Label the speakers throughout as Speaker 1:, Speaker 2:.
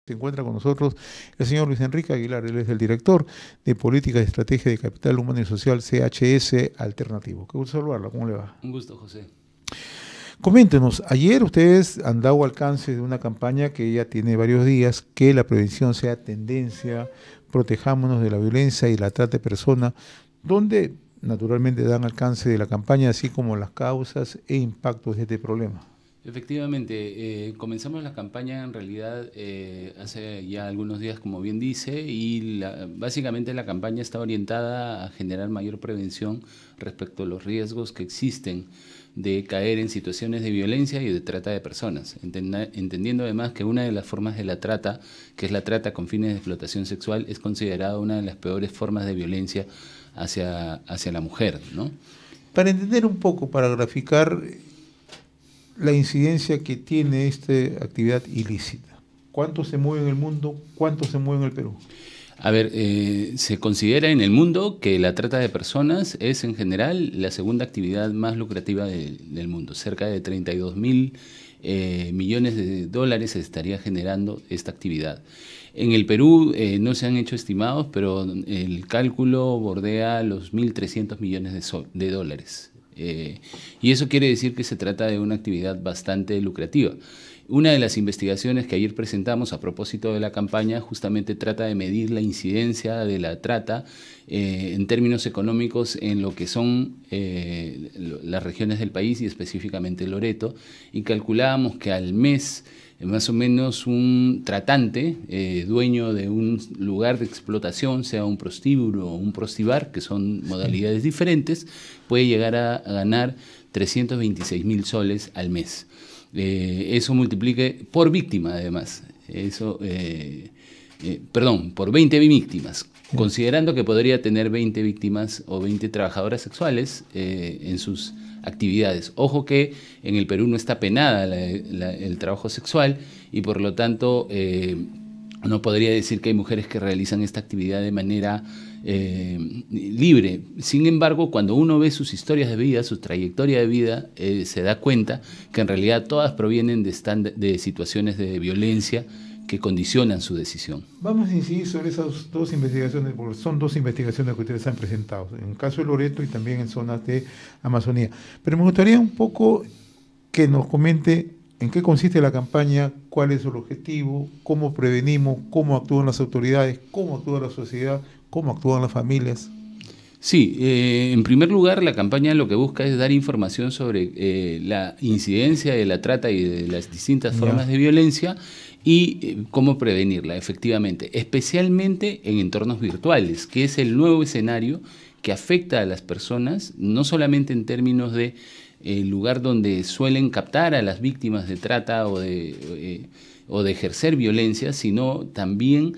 Speaker 1: Se encuentra con nosotros el señor Luis Enrique Aguilar, él es el director de Política y Estrategia de Capital Humano y Social CHS Alternativo. Qué gusto saludarlo, ¿cómo le va?
Speaker 2: Un gusto, José.
Speaker 1: Coméntenos, ayer ustedes han dado alcance de una campaña que ya tiene varios días, que la prevención sea tendencia, protejámonos de la violencia y la trata de personas, donde naturalmente dan alcance de la campaña, así como las causas e impactos de este problema.
Speaker 2: Efectivamente, comenzamos la campaña en realidad hace ya algunos días, como bien dice, y básicamente la campaña está orientada a generar mayor prevención respecto a los riesgos que existen de caer en situaciones de violencia y de trata de personas, entendiendo además que una de las formas de la trata, que es la trata con fines de explotación sexual, es considerada una de las peores formas de violencia hacia la mujer, ¿no?
Speaker 1: Para entender un poco, para graficar la incidencia que tiene esta actividad ilícita. ¿Cuánto se mueve en el mundo? ¿Cuánto se mueve en el Perú?
Speaker 2: A ver, se considera en el mundo que la trata de personas es en general la segunda actividad más lucrativa del mundo. Cerca de 32.000 millones de dólares se estaría generando esta actividad. En el Perú no se han hecho estimados, pero el cálculo bordea los 1.300 millones de dólares. Y eso quiere decir que se trata de una actividad bastante lucrativa. Una de las investigaciones que ayer presentamos a propósito de la campaña justamente trata de medir la incidencia de la trata en términos económicos en lo que son las regiones del país y específicamente Loreto, y calculábamos que al mes más o menos un tratante, dueño de un lugar de explotación, sea un prostíbulo o un prostibar, que son modalidades diferentes, puede llegar a ganar 326.000 soles al mes. Eso multiplique por víctima, además. Por 20 víctimas, considerando que podría tener 20 víctimas o 20 trabajadoras sexuales en sus actividades. Ojo que en el Perú no está penada el trabajo sexual y por lo tanto no podría decir que hay mujeres que realizan esta actividad de manera libre. Sin embargo, cuando uno ve sus historias de vida, su trayectoria de vida, se da cuenta que en realidad todas provienen de situaciones de violencia que condicionan su decisión.
Speaker 1: Vamos a incidir sobre esas dos investigaciones, porque son dos investigaciones que ustedes han presentado, en el caso de Loreto y también en zonas de Amazonía. Pero me gustaría un poco que nos comente en qué consiste la campaña, cuál es el objetivo, cómo prevenimos, cómo actúan las autoridades, cómo actúa la sociedad, cómo actúan las familias.
Speaker 2: Sí, en primer lugar, la campaña lo que busca es dar información sobre la incidencia de la trata y de las distintas formas de violencia y cómo prevenirla, efectivamente, especialmente en entornos virtuales, que es el nuevo escenario que afecta a las personas, no solamente en términos de el lugar donde suelen captar a las víctimas de trata o de ejercer violencia, sino también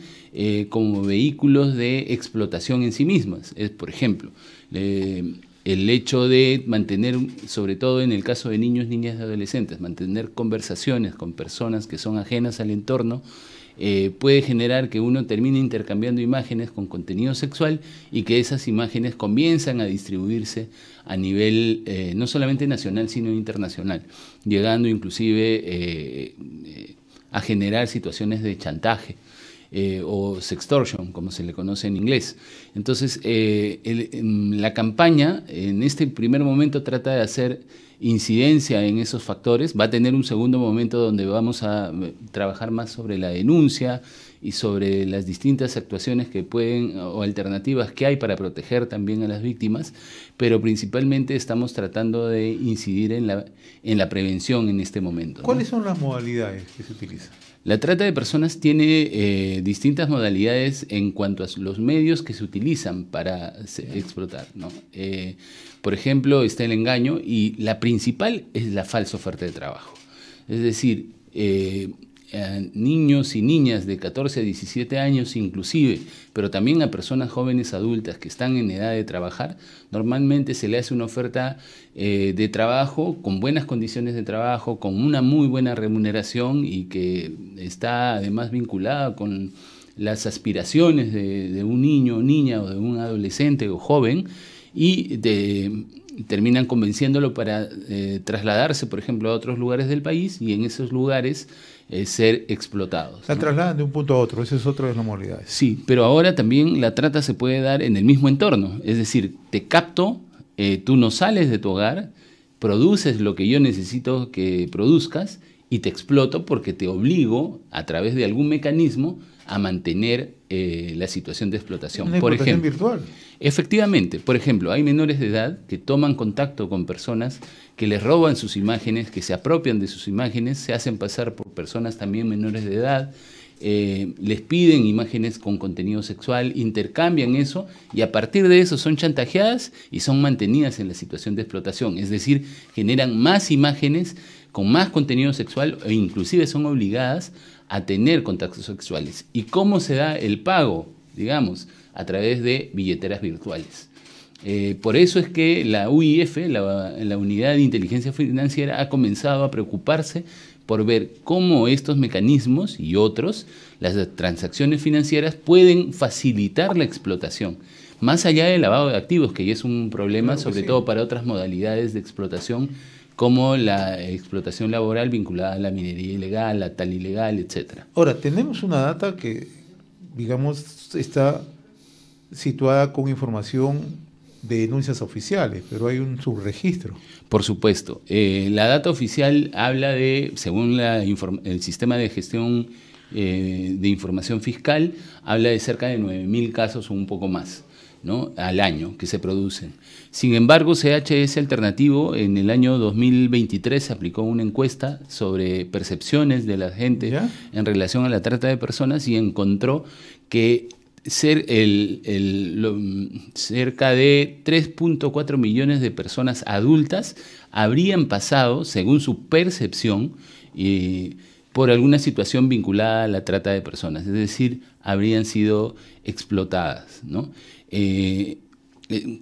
Speaker 2: como vehículos de explotación en sí mismas. Por ejemplo, el hecho de mantener, sobre todo en el caso de niños, niñas y adolescentes, mantener conversaciones con personas que son ajenas al entorno, puede generar que uno termine intercambiando imágenes con contenido sexual y que esas imágenes comienzan a distribuirse a nivel no solamente nacional, sino internacional, llegando inclusive a generar situaciones de chantaje o sextortion, como se le conoce en inglés. Entonces, la campaña en este primer momento trata de hacer incidencia en esos factores. Va a tener un segundo momento donde vamos a trabajar más sobre la denuncia y sobre las distintas actuaciones que pueden o alternativas que hay para proteger también a las víctimas, pero principalmente estamos tratando de incidir en la prevención en este momento, ¿no?
Speaker 1: ¿Cuáles son las modalidades que se utilizan?
Speaker 2: La trata de personas tiene distintas modalidades en cuanto a los medios que se utilizan para explotar, ¿no? Por ejemplo, está el engaño y la principal es la falsa oferta de trabajo. Es decir, a niños y niñas de 14 a 17 años inclusive, pero también a personas jóvenes adultas que están en edad de trabajar, normalmente se le hace una oferta de trabajo con buenas condiciones de trabajo, con una muy buena remuneración y que está además vinculada con las aspiraciones de un niño o niña o de un adolescente o joven y terminan convenciéndolo para trasladarse, por ejemplo, a otros lugares del país y en esos lugares ser explotados.
Speaker 1: La trasladan de un punto a otro, esa es otra de las modalidades.
Speaker 2: Sí, pero ahora también la trata se puede dar en el mismo entorno, es decir, te capto, tú no sales de tu hogar, produces lo que yo necesito que produzcas y te exploto porque te obligo a través de algún mecanismo a mantener la situación de explotación.
Speaker 1: Una
Speaker 2: por
Speaker 1: explotación
Speaker 2: ejemplo,
Speaker 1: virtual.
Speaker 2: Efectivamente, por ejemplo, hay menores de edad que toman contacto con personas que les roban sus imágenes, que se apropian de sus imágenes, se hacen pasar por personas también menores de edad, les piden imágenes con contenido sexual, intercambian eso y a partir de eso son chantajeadas y son mantenidas en la situación de explotación. Es decir, generan más imágenes con más contenido sexual e inclusive son obligadas a tener contactos sexuales. ¿Y cómo se da el pago? Digamos, a través de billeteras virtuales. Por eso es que la UIF, la Unidad de Inteligencia Financiera, ha comenzado a preocuparse por ver cómo estos mecanismos y otros, las transacciones financieras, pueden facilitar la explotación. Más allá del lavado de activos, que ya es un problema,
Speaker 1: Claro que
Speaker 2: sobre
Speaker 1: sí.
Speaker 2: todo para otras modalidades de explotación, como la explotación laboral vinculada a la minería ilegal, la tal ilegal, etc.
Speaker 1: Ahora, tenemos una data que, digamos, está situada con información de denuncias oficiales, pero hay un subregistro.
Speaker 2: Por supuesto. La data oficial habla de, según el sistema de gestión de información fiscal, habla de cerca de 9.000 casos o un poco más, ¿no?, al año que se producen. Sin embargo, CHS Alternativo en el año 2023 aplicó una encuesta sobre percepciones de la gente
Speaker 1: ¿Ya?
Speaker 2: en relación a la trata de personas y encontró que cerca de 3.4 millones de personas adultas habrían pasado, según su percepción, por alguna situación vinculada a la trata de personas, es decir, habrían sido explotadas, ¿no?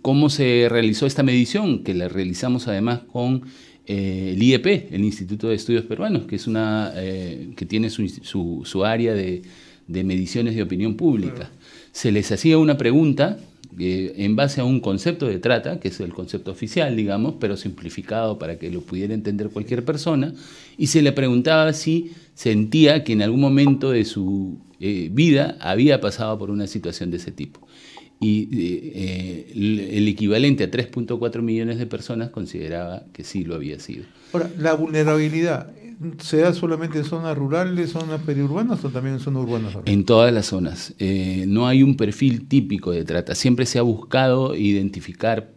Speaker 2: ¿Cómo se realizó esta medición? Que la realizamos además con el IEP, el Instituto de Estudios Peruanos, que es que tiene su área de mediciones de opinión pública. Se les hacía una pregunta en base a un concepto de trata, que es el concepto oficial, digamos, pero simplificado para que lo pudiera entender cualquier persona, y se le preguntaba si sentía que en algún momento de su vida había pasado por una situación de ese tipo. Y el equivalente a 3.4 millones de personas consideraba que sí lo había sido.
Speaker 1: Ahora, la vulnerabilidad, ¿se da solamente en zonas rurales, zonas periurbanas o también en zonas urbanas?
Speaker 2: En todas las zonas. No hay un perfil típico de trata. Siempre se ha buscado identificar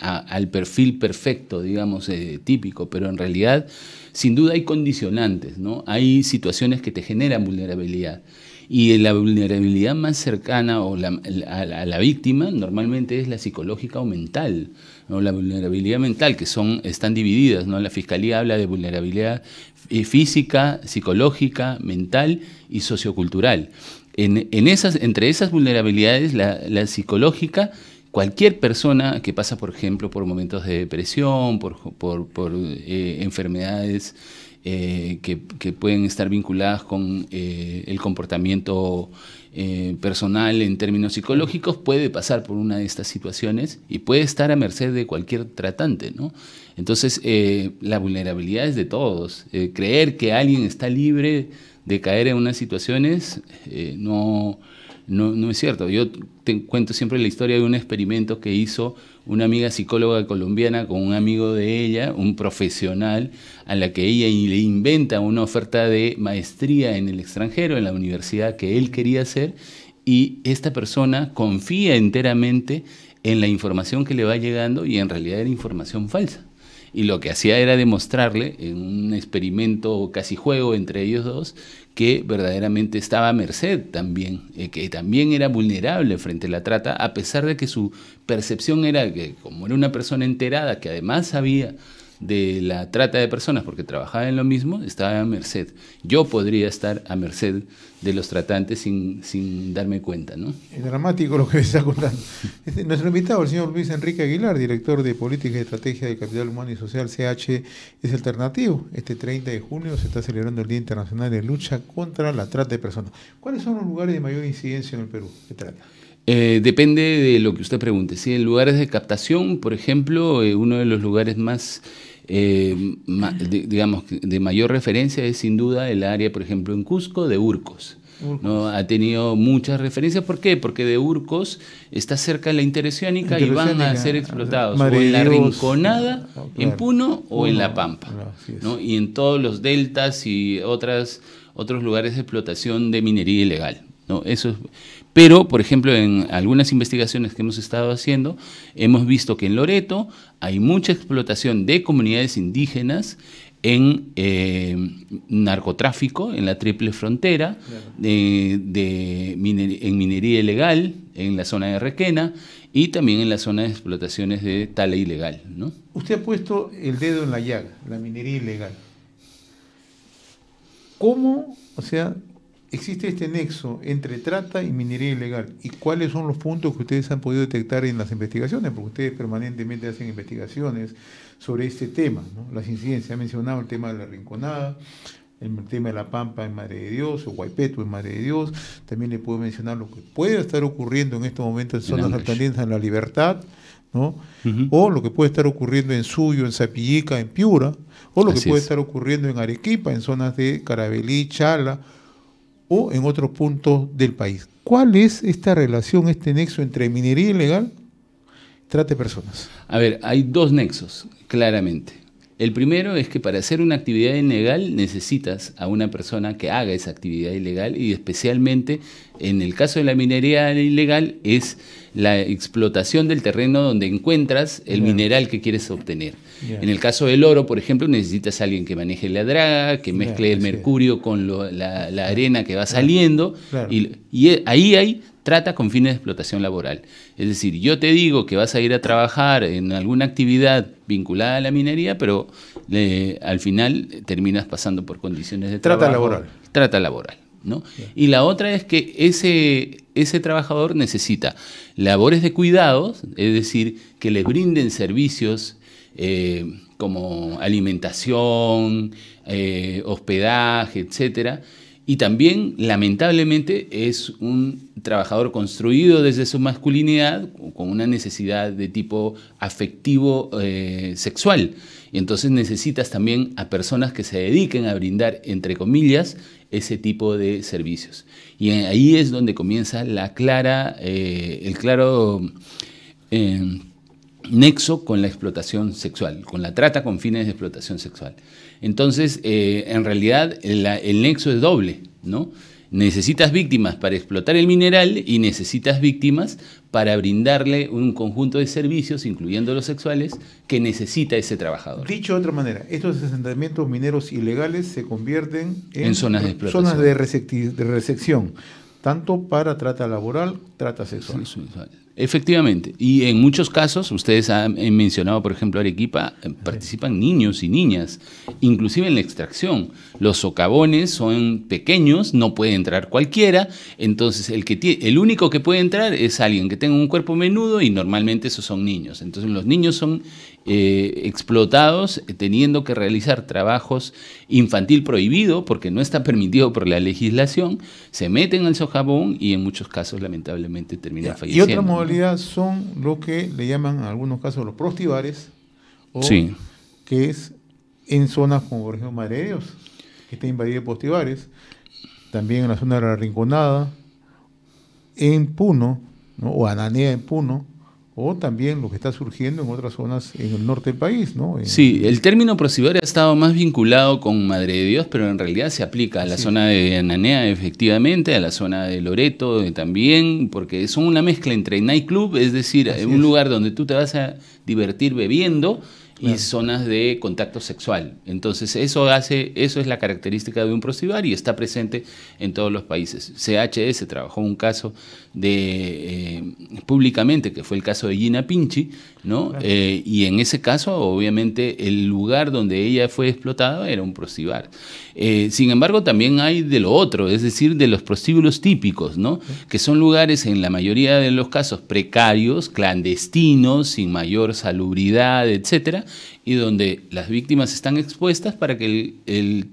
Speaker 2: al perfil perfecto, digamos, típico, pero en realidad, sin duda hay condicionantes, ¿no? Hay situaciones que te generan vulnerabilidad. Y la vulnerabilidad más cercana a la víctima normalmente es la psicológica o mental, ¿no? La vulnerabilidad mental, que están divididas, ¿no? La Fiscalía habla de vulnerabilidad física, psicológica, mental y sociocultural. Entre esas vulnerabilidades, la psicológica, cualquier persona que pasa, por ejemplo, por momentos de depresión, por enfermedades que pueden estar vinculadas con el comportamiento personal en términos psicológicos, puede pasar por una de estas situaciones y puede estar a merced de cualquier tratante, ¿no? Entonces, la vulnerabilidad es de todos. Creer que alguien está libre de caer en unas situaciones no es cierto. Yo te cuento siempre la historia de un experimento que hizo una amiga psicóloga colombiana con un amigo de ella, un profesional, a la que ella le inventa una oferta de maestría en el extranjero, en la universidad que él quería hacer, y esta persona confía enteramente en la información que le va llegando y en realidad era información falsa. Y lo que hacía era demostrarle, en un experimento casi juego entre ellos dos, que verdaderamente estaba a merced también, que también era vulnerable frente a la trata, a pesar de que su percepción era que, como era una persona enterada, que además sabía de la trata de personas porque trabajaba en lo mismo, estaba a merced. Yo podría estar a merced de los tratantes sin darme cuenta, ¿no?
Speaker 1: Es dramático lo que me está contando. Nuestro invitado, el señor Luis Enrique Aguilar, director de Política y Estrategia de Capital Humano y Social, CH es Alternativo. Este 30 de junio se está celebrando el Día Internacional de Lucha contra la Trata de Personas. ¿Cuáles son los lugares de mayor incidencia en el Perú de trata?
Speaker 2: Depende de lo que usted pregunte. Si en lugares de captación, por ejemplo, uno de los lugares más, digamos, de mayor referencia es sin duda el área, por ejemplo, en Cusco, de Urcos. ¿No? Ha tenido muchas referencias. ¿Por qué? Porque de Urcos está cerca de la Interoceánica y van a ser explotados o en la Rinconada, claro, en Puno o en La Pampa. Claro, ¿no? Y en todos los deltas y otros lugares de explotación de minería ilegal, ¿no? Eso es. Pero, por ejemplo, en algunas investigaciones que hemos estado haciendo, hemos visto que en Loreto hay mucha explotación de comunidades indígenas en narcotráfico, en la triple frontera, claro, en minería ilegal, en la zona de Requena y también en la zona de explotaciones de tala ilegal, ¿no?
Speaker 1: Usted ha puesto el dedo en la llaga, la minería ilegal. ¿Cómo, o sea, existe este nexo entre trata y minería ilegal? ¿Y cuáles son los puntos que ustedes han podido detectar en las investigaciones? Porque ustedes permanentemente hacen investigaciones sobre este tema, ¿no? Las incidencias. Ha mencionado el tema de la Rinconada, el tema de La Pampa en Madre de Dios, o Guaypeto en Madre de Dios. También le puedo mencionar lo que puede estar ocurriendo en estos momentos en zonas altoandinas, en La Libertad, ¿no? O lo que puede estar ocurriendo en Suyo, en Sapillica, en Piura, o lo que puede estar ocurriendo en Arequipa, en zonas de Caravelí, Chala, o en otros puntos del país. ¿Cuál es esta relación, este nexo entre minería ilegal y trata de personas?
Speaker 2: A ver, hay dos nexos, claramente. El primero es que para hacer una actividad ilegal necesitas a una persona que haga esa actividad ilegal, y especialmente en el caso de la minería ilegal es la explotación del terreno donde encuentras el mineral que quieres obtener. En el caso del oro, por ejemplo, necesitas a alguien que maneje la draga, que mezcle el mercurio con la arena que va saliendo, y ahí hay trata con fines de explotación laboral. Es decir, yo te digo que vas a ir a trabajar en alguna actividad vinculada a la minería, pero al final terminas pasando por condiciones de trabajo. Trata laboral, ¿no? Y la otra es que ese trabajador necesita labores de cuidados, es decir, que le brinden servicios como alimentación, hospedaje, etcétera. Y también, lamentablemente, es un trabajador construido desde su masculinidad con una necesidad de tipo afectivo sexual. Y entonces necesitas también a personas que se dediquen a brindar, entre comillas, ese tipo de servicios. Y ahí es donde comienza el claro nexo con la explotación sexual, con la trata con fines de explotación sexual. Entonces, en realidad, el nexo es doble, ¿no? Necesitas víctimas para explotar el mineral y necesitas víctimas para brindarle un conjunto de servicios, incluyendo los sexuales, que necesita ese trabajador.
Speaker 1: Dicho de otra manera, estos asentamientos mineros ilegales se convierten en
Speaker 2: zonas de explotación.
Speaker 1: Zonas de resección, tanto para trata laboral, trata sexual.
Speaker 2: Efectivamente, y en muchos casos, ustedes han mencionado, por ejemplo, Arequipa, participan niños y niñas, inclusive en la extracción. Los socavones son pequeños, no puede entrar cualquiera, entonces el único que puede entrar es alguien que tenga un cuerpo menudo, y normalmente esos son niños. Entonces los niños son explotados teniendo que realizar trabajos infantil prohibido, porque no está permitido por la legislación, se meten al socavón y en muchos casos lamentablemente terminan falleciendo.
Speaker 1: Y otra modalidad son lo que le llaman en algunos casos los prostibares, o que es en zonas como por ejemplo Madre de Dios, que está invadida de prostibares, también en la zona de la Rinconada, en Puno, ¿no? O Ananea en Puno, o también lo que está surgiendo en otras zonas en el norte del país, ¿no?
Speaker 2: Sí, el término prostibar ha estado más vinculado con Madre de Dios, pero en realidad se aplica a la zona de Ananea, efectivamente, a la zona de Loreto también, porque son una mezcla entre nightclub, es decir, un lugar donde tú te vas a divertir bebiendo, y zonas de contacto sexual. Entonces, eso es la característica de un prostibar y está presente en todos los países. CHS trabajó un caso públicamente, que fue el caso de Gina Pinchi, ¿no? Y en ese caso, obviamente, el lugar donde ella fue explotada era un prostibar. Sin embargo, también hay de lo otro, es decir, de los prostíbulos típicos, ¿no? Que son lugares, en la mayoría de los casos, precarios, clandestinos, sin mayor salubridad, etcétera, y donde las víctimas están expuestas para que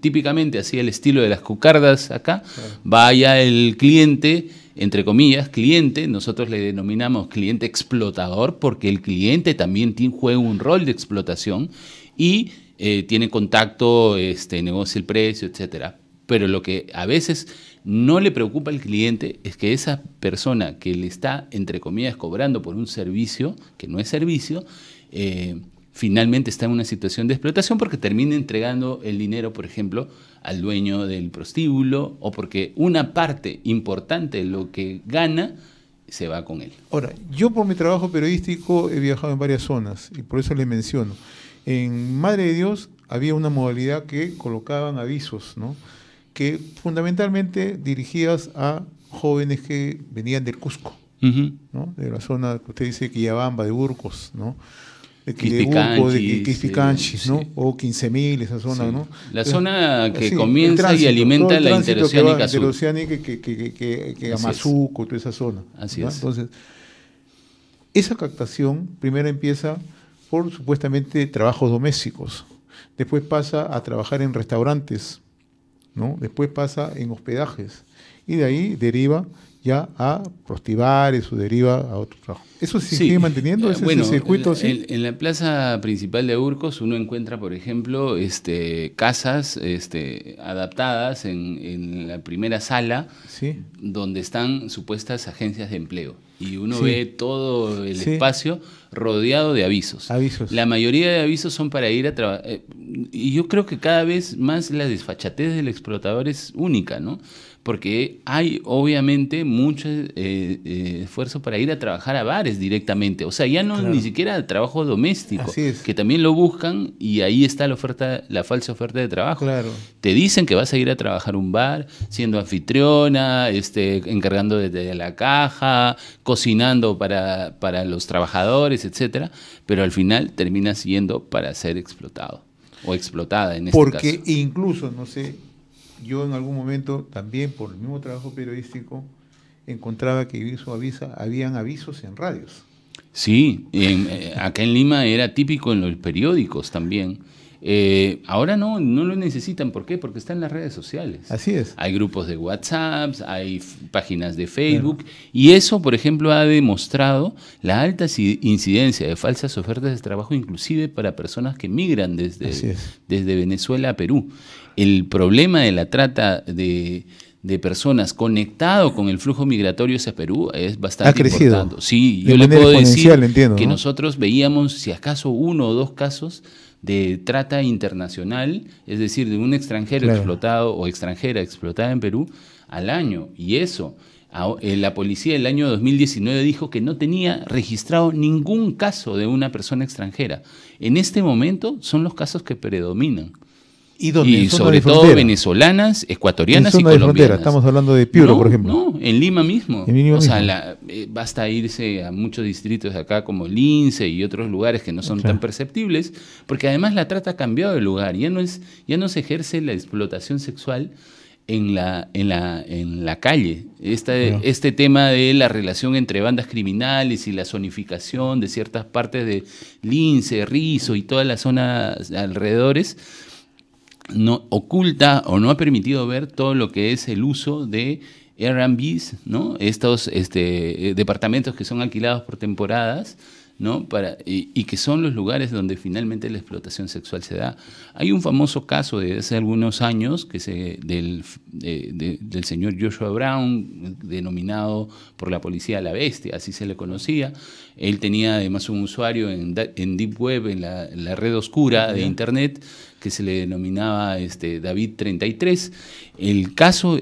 Speaker 2: típicamente, así el estilo de las cucardas acá, vaya el cliente entre comillas, cliente, nosotros le denominamos cliente explotador porque el cliente también juega un rol de explotación y tiene contacto, negocia el precio, etcétera. Pero lo que a veces no le preocupa al cliente es que esa persona que le está, entre comillas, cobrando por un servicio, que no es servicio, finalmente está en una situación de explotación porque termina entregando el dinero, por ejemplo, al dueño del prostíbulo o porque una parte importante de lo que gana se va con él.
Speaker 1: Ahora, yo por mi trabajo periodístico he viajado en varias zonas y por eso le menciono. En Madre de Dios había una modalidad que colocaban avisos, ¿no?, que fundamentalmente dirigidas a jóvenes que venían del Cusco, ¿no?, de la zona que usted dice Quillabamba, de Burcos, ¿no?, de Quispicanchis, ¿no?, sí, o 15.000, esa zona, sí, ¿no?
Speaker 2: La zona que comienza tránsito, y alimenta la Interoceánica Sur.
Speaker 1: Que Amazuco, toda esa zona.
Speaker 2: Así
Speaker 1: ¿no?
Speaker 2: es.
Speaker 1: Entonces, esa captación primero empieza por supuestamente trabajos domésticos, después pasa a trabajar en restaurantes, ¿no?, después pasa en hospedajes y de ahí deriva ya a prostibares o deriva a otro trabajo. ¿Eso se sigue manteniendo? ¿Ese circuito así?
Speaker 2: En la plaza principal de Urcos uno encuentra, por ejemplo, casas adaptadas en la primera sala, ¿sí?, donde están supuestas agencias de empleo. Y uno ve todo el espacio rodeado de avisos. La mayoría de avisos son para ir a trabajar. Y yo creo que cada vez más la desfachatez del explotador es única, ¿no? Porque hay obviamente mucho esfuerzo para ir a trabajar a bares directamente. O sea, ya no ni siquiera trabajo doméstico, que también lo buscan y ahí está la falsa oferta de trabajo.
Speaker 1: Claro.
Speaker 2: Te dicen que vas a ir a trabajar a un bar, siendo anfitriona, encargando de la caja, cocinando para los trabajadores, etcétera, pero al final terminas yendo para ser explotado o explotada en este caso.
Speaker 1: Porque incluso, no sé, yo en algún momento también por el mismo trabajo periodístico encontraba que habían avisos en radios.
Speaker 2: Sí, acá en Lima era típico en los periódicos también. Ahora no lo necesitan. ¿Por qué? Porque están en las redes sociales.
Speaker 1: Así es.
Speaker 2: Hay grupos de WhatsApp, hay páginas de Facebook, y eso, por ejemplo, ha demostrado la alta incidencia de falsas ofertas de trabajo, inclusive para personas que migran desde Venezuela a Perú. El problema de la trata de personas conectado con el flujo migratorio hacia Perú es bastante importante. Sí, yo le puedo decir que nosotros veíamos, si acaso, 1 o 2 casos de trata internacional, es decir, de un extranjero explotado o extranjera explotada en Perú al año. Y eso, la policía el año 2019 dijo que no tenía registrado ningún caso de una persona extranjera. En este momento son los casos que predominan. Y sobre todo venezolanas, ecuatorianas y colombianas.
Speaker 1: Estamos hablando de Piura, por ejemplo.
Speaker 2: No, en Lima mismo. O sea, basta irse a muchos distritos de acá como Lince y otros lugares que no son tan perceptibles, porque además la trata ha cambiado de lugar. Ya no se ejerce la explotación sexual en la calle. Este tema de la relación entre bandas criminales y la zonificación de ciertas partes de Lince, Rizo y toda la zona alrededores no oculta o no ha permitido ver todo lo que es el uso de Airbnbs, ¿no? Estos departamentos que son alquilados por temporadas, ¿no? Y que son los lugares donde finalmente la explotación sexual se da. Hay un famoso caso de hace algunos años del señor Joshua Brown, denominado por la policía la bestia, así se le conocía. Él tenía además un usuario en Deep Web, en la red oscura de Internet, que se le denominaba David 33. El caso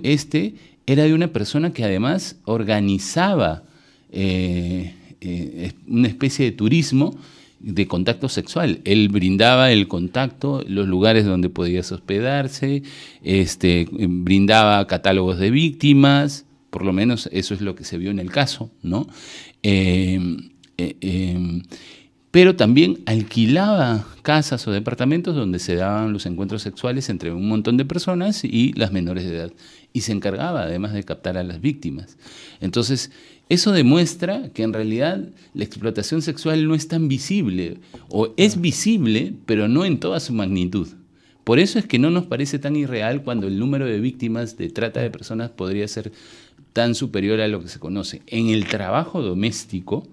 Speaker 2: era de una persona que además organizaba una especie de turismo de contacto sexual. Él brindaba el contacto, los lugares donde podías hospedarse, brindaba catálogos de víctimas, por lo menos eso es lo que se vio en el caso, ¿no? Pero también alquilaba casas o departamentos donde se daban los encuentros sexuales entre un montón de personas y las menores de edad. Y se encargaba además de captar a las víctimas. Entonces, eso demuestra que en realidad la explotación sexual no es tan visible, o es visible, pero no en toda su magnitud. Por eso es que no nos parece tan irreal cuando el número de víctimas de trata de personas podría ser tan superior a lo que se conoce. En el trabajo doméstico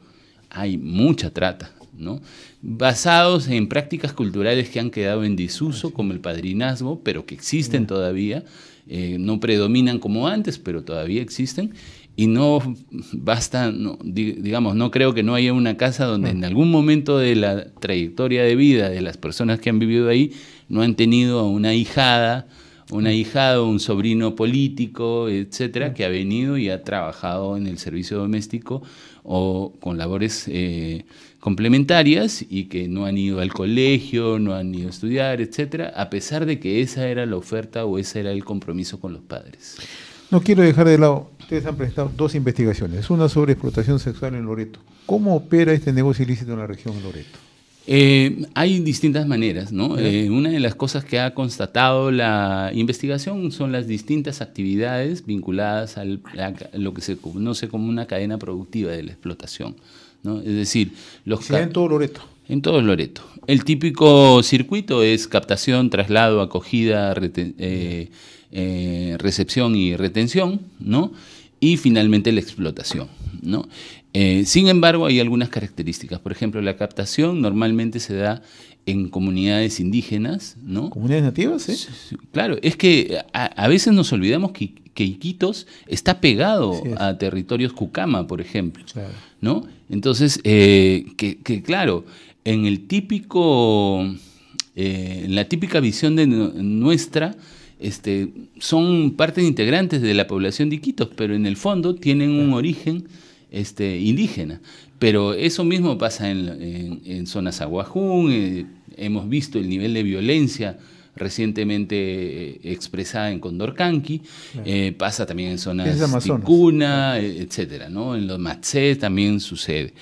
Speaker 2: hay mucha trata, ¿no? Basados en prácticas culturales que han quedado en desuso, como el padrinazgo, pero que existen todavía, no predominan como antes, pero todavía existen, y no basta, digamos, no creo que no haya una casa donde en algún momento de la trayectoria de vida de las personas que han vivido ahí no han tenido a una ahijada, un sobrino político, etcétera, que ha venido y ha trabajado en el servicio doméstico o con labores complementarias y que no han ido al colegio, no han ido a estudiar, etcétera, a pesar de que esa era la oferta o ese era el compromiso con los padres.
Speaker 1: No quiero dejar de lado, ustedes han presentado 2 investigaciones, una sobre explotación sexual en Loreto. ¿Cómo opera este negocio ilícito en la región de Loreto?
Speaker 2: Hay distintas maneras, ¿no? Una de las cosas que ha constatado la investigación son las distintas actividades vinculadas a lo que se conoce como una cadena productiva de la explotación, ¿no? Es decir,
Speaker 1: en todo Loreto.
Speaker 2: En todo Loreto. El típico circuito es captación, traslado, acogida, recepción y retención, ¿no? Y finalmente la explotación, ¿no? Sin embargo, hay algunas características. Por ejemplo, la captación normalmente se da en comunidades indígenas, ¿no?
Speaker 1: ¿Comunidades nativas? ¿Sí?
Speaker 2: Claro, es que a veces nos olvidamos que Iquitos está pegado a territorios Cucama, por ejemplo, claro, ¿no? Entonces, claro, en el típico, en la típica visión de nuestra, son partes integrantes de la población de Iquitos, pero en el fondo tienen un origen indígena. Pero eso mismo pasa en zonas aguajún. Hemos visto el nivel de violencia recientemente expresada en Condorcanqui, pasa también en zonas ticuna, etcétera, ¿no? En los Matsé también sucede.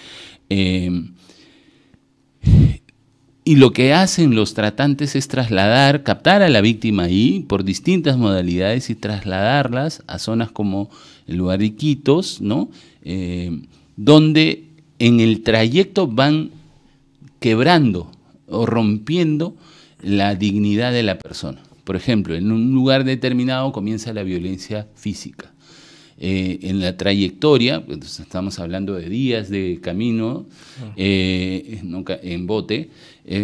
Speaker 2: Y lo que hacen los tratantes es captar a la víctima ahí por distintas modalidades y trasladarlas a zonas como el lugar de Iquitos, ¿no? Donde en el trayecto van quebrando o rompiendo la dignidad de la persona. Por ejemplo, en un lugar determinado comienza la violencia física. En la trayectoria, pues estamos hablando de días de camino, en bote,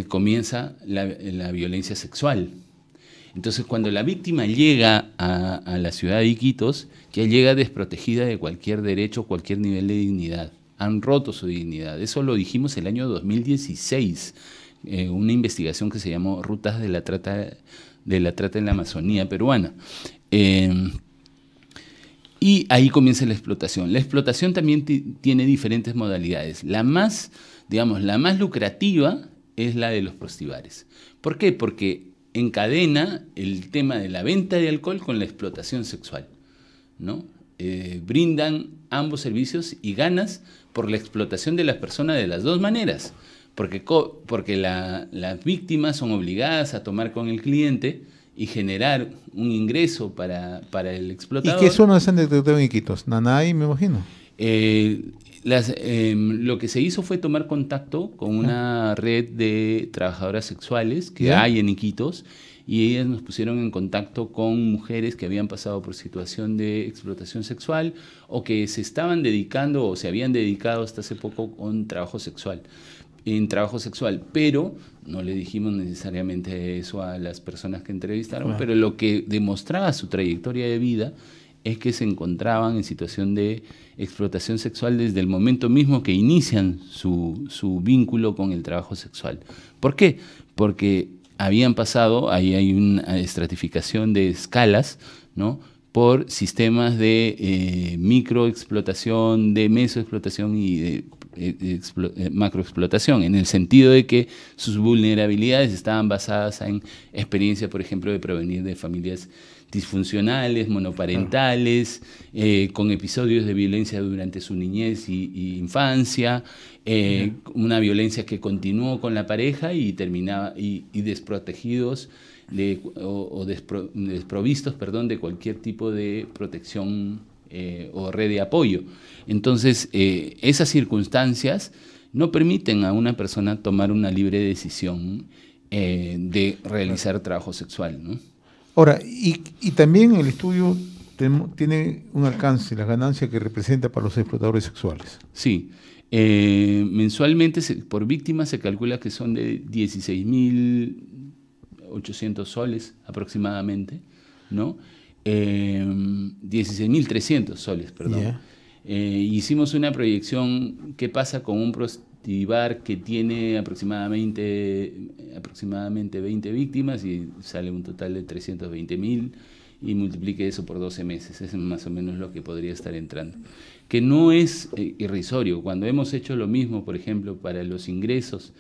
Speaker 2: comienza la violencia sexual. Entonces, cuando la víctima llega a la ciudad de Iquitos, ya llega desprotegida de cualquier derecho, cualquier nivel de dignidad. Han roto su dignidad. Eso lo dijimos el año 2016, una investigación que se llamó Rutas de la Trata en la Amazonía peruana. Y ahí comienza la explotación. La explotación también tiene diferentes modalidades. La más lucrativa es la de los prostibares. ¿Por qué? Porque encadena el tema de la venta de alcohol con la explotación sexual, ¿no? Brindan ambos servicios y ganas por la explotación de las personas de las dos maneras. Porque las víctimas son obligadas a tomar con el cliente y generar un ingreso para el explotador.
Speaker 1: ¿Y qué zonas han detectado en Iquitos? Nanay, me imagino.
Speaker 2: Lo que se hizo fue tomar contacto con una red de trabajadoras sexuales que hay en Iquitos, y ellas nos pusieron en contacto con mujeres que habían pasado por situación de explotación sexual o que se estaban dedicando o se habían dedicado hasta hace poco en trabajo sexual, pero no le dijimos necesariamente eso a las personas que entrevistaron, pero lo que demostraba su trayectoria de vida es que se encontraban en situación de explotación sexual desde el momento mismo que inician su vínculo con el trabajo sexual. ¿Por qué? Porque habían pasado, ahí hay una estratificación de escalas, ¿no?, por sistemas de microexplotación, de mesoexplotación y de macroexplotación, en el sentido de que sus vulnerabilidades estaban basadas en experiencia, por ejemplo, de provenir de familias disfuncionales, monoparentales, con episodios de violencia durante su niñez y infancia, una violencia que continuó con la pareja y terminaba y desprotegidos desprovistos, de cualquier tipo de protección o red de apoyo. Entonces, esas circunstancias no permiten a una persona tomar una libre decisión de realizar trabajo sexual, ¿no?
Speaker 1: Ahora, y también en el estudio tiene un alcance, la ganancia que representa para los explotadores sexuales.
Speaker 2: Sí. Mensualmente por víctima se calcula que son de 16.800 soles aproximadamente, ¿no? 16.300 soles, perdón.
Speaker 1: Yeah.
Speaker 2: Hicimos una proyección, qué pasa con un prostibar que tiene aproximadamente 20 víctimas y sale un total de 320.000 y multiplique eso por 12 meses, es más o menos lo que podría estar entrando. Que no es irrisorio. Cuando hemos hecho lo mismo, por ejemplo, para los ingresos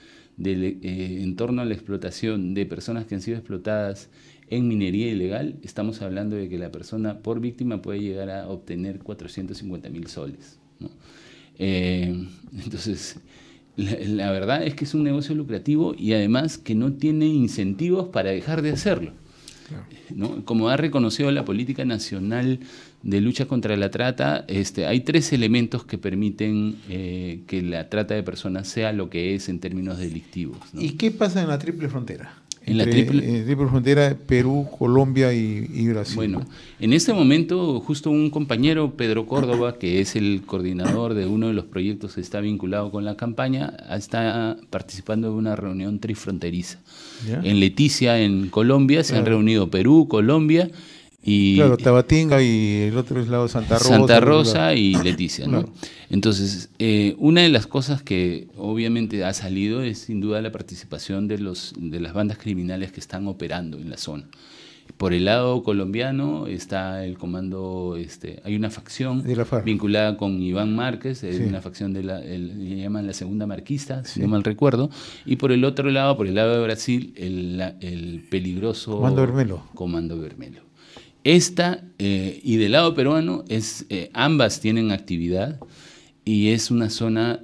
Speaker 2: en torno a la explotación de personas que han sido explotadas en minería ilegal, estamos hablando de que la persona por víctima puede llegar a obtener 450.000 soles, ¿no? Entonces, la verdad es que es un negocio lucrativo y además que no tiene incentivos para dejar de hacerlo, ¿no? Como ha reconocido la Política Nacional de Lucha contra la Trata, hay 3 elementos que permiten que la trata de personas sea lo que es en términos delictivos, ¿no?
Speaker 1: ¿Y qué pasa en la triple frontera?
Speaker 2: En la triple
Speaker 1: frontera, Perú, Colombia y Brasil.
Speaker 2: Bueno, en este momento justo un compañero, Pedro Córdoba, que es el coordinador de uno de los proyectos que está vinculado con la campaña, está participando de una reunión trifronteriza. ¿Ya? En Leticia, en Colombia, se han reunido Perú, Colombia y...
Speaker 1: Claro, Tabatinga y el otro es lado Santa Rosa.
Speaker 2: Santa Rosa y Leticia, ¿no? Claro. Entonces, una de las cosas que obviamente ha salido es sin duda la participación de las bandas criminales que están operando en la zona. Por el lado colombiano está el comando, hay una facción vinculada con Iván Márquez, sí. Una facción le llaman la Segunda Marquista, si no mal recuerdo, y por el otro lado, por el lado de Brasil, el peligroso Comando Vermelho. Y del lado peruano, ambas tienen actividad y es una zona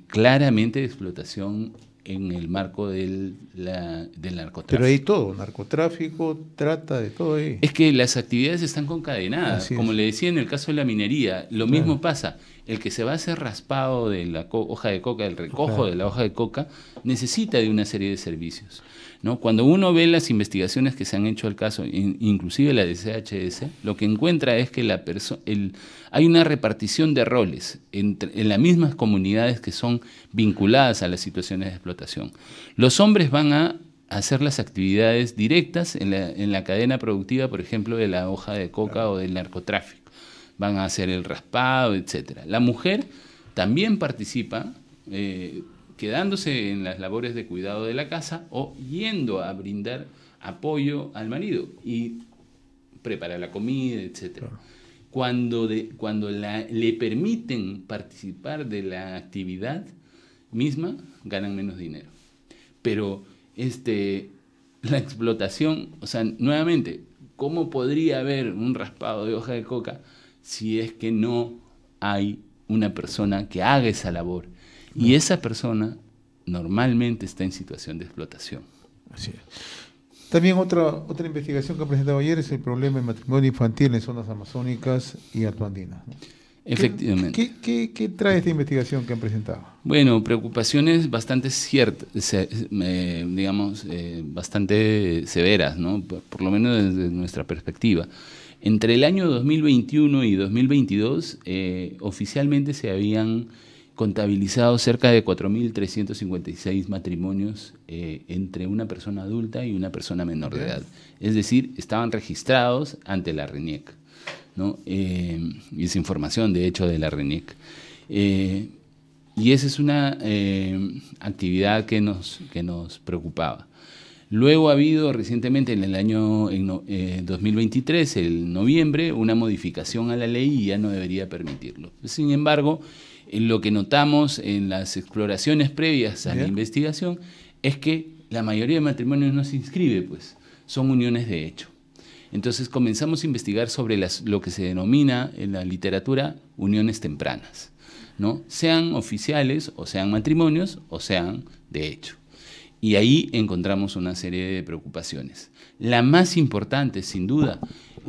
Speaker 2: claramente de explotación en el marco del narcotráfico.
Speaker 1: Pero hay todo, narcotráfico, trata, de todo ahí.
Speaker 2: Es que las actividades están concadenadas. Como le decía en el caso de la minería, lo mismo pasa. El que se va a hacer raspado de la hoja de coca, el recojo de la hoja de coca, necesita de una serie de servicios, ¿no? Cuando uno ve las investigaciones que se han hecho al caso, inclusive la de CHS, lo que encuentra es que hay una repartición de roles en las mismas comunidades que son vinculadas a las situaciones de explotación. Los hombres van a hacer las actividades directas en la cadena productiva, por ejemplo, de la hoja de coca o del narcotráfico. Van a hacer el raspado, etcétera. La mujer también participa, quedándose en las labores de cuidado de la casa o yendo a brindar apoyo al marido y prepara la comida, etcétera. Cuando le permiten participar de la actividad misma, ganan menos dinero. Pero la explotación, o sea, nuevamente, ¿cómo podría haber un raspado de hoja de coca si es que no hay una persona que haga esa labor? Y esa persona normalmente está en situación de explotación.
Speaker 1: Así es. También otra investigación que ha presentado ayer es el problema del matrimonio infantil en zonas amazónicas y altoandinas, ¿no?
Speaker 2: Efectivamente.
Speaker 1: ¿Qué trae esta investigación que han presentado?
Speaker 2: Bueno, preocupaciones bastante bastante severas, ¿no? Por lo menos desde nuestra perspectiva. Entre el año 2021 y 2022, oficialmente se habían contabilizado cerca de 4.356 matrimonios entre una persona adulta y una persona menor de edad. Es decir, estaban registrados ante la RENIEC, ¿no? Y esa información, de hecho, de la RENIEC. Y esa es una actividad que nos preocupaba. Luego ha habido recientemente en el año 2023, en noviembre, una modificación a la ley y ya no debería permitirlo. Sin embargo, lo que notamos en las exploraciones previas a la investigación es que la mayoría de matrimonios no se inscribe, pues son uniones de hecho. Entonces comenzamos a investigar sobre lo que se denomina en la literatura uniones tempranas, ¿no? Sean oficiales o sean matrimonios o sean de hecho. Y ahí encontramos una serie de preocupaciones. La más importante, sin duda,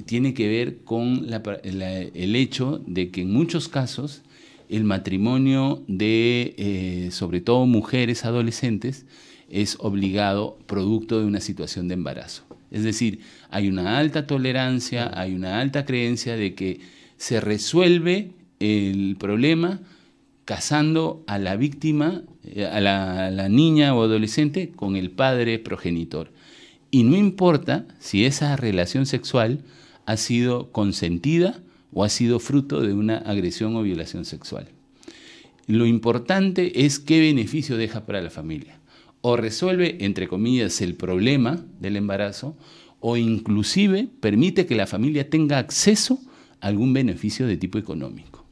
Speaker 2: tiene que ver con el hecho de que en muchos casos el matrimonio de, sobre todo mujeres adolescentes, es obligado producto de una situación de embarazo. Es decir, hay una alta tolerancia, hay una alta creencia de que se resuelve el problema casando a la víctima, a la niña o adolescente, con el padre progenitor. Y no importa si esa relación sexual ha sido consentida o ha sido fruto de una agresión o violación sexual. Lo importante es qué beneficio deja para la familia. O resuelve, entre comillas, el problema del embarazo, o inclusive permite que la familia tenga acceso a algún beneficio de tipo económico,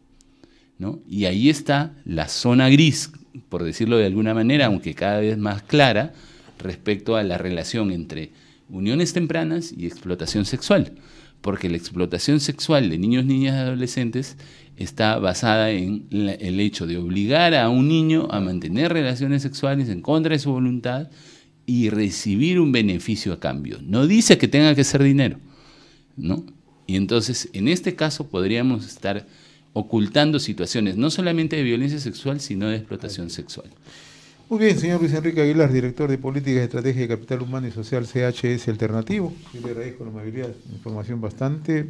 Speaker 2: ¿no? Y ahí está la zona gris, por decirlo de alguna manera, aunque cada vez más clara, respecto a la relación entre uniones tempranas y explotación sexual. Porque la explotación sexual de niños, niñas y adolescentes está basada en el hecho de obligar a un niño a mantener relaciones sexuales en contra de su voluntad y recibir un beneficio a cambio. No dice que tenga que ser dinero, ¿no? Y entonces, en este caso, podríamos estar ocultando situaciones no solamente de violencia sexual, sino de explotación sexual.
Speaker 1: Muy bien, señor Luis Enrique Aguilar, director de Política y Estrategia de Capital Humano y Social CHS Alternativo. Yo le agradezco la amabilidad, información bastante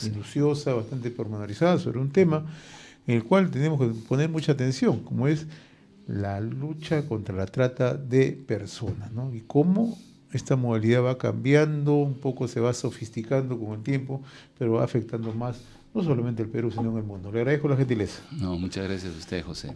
Speaker 1: minuciosa, bastante pormenorizada sobre un tema en el cual tenemos que poner mucha atención, como es la lucha contra la trata de personas, ¿no? Y cómo esta modalidad va cambiando, un poco se va sofisticando con el tiempo, pero va afectando más, no solamente el Perú, sino en el mundo. Le agradezco la gentileza.
Speaker 2: No, muchas gracias a usted, José.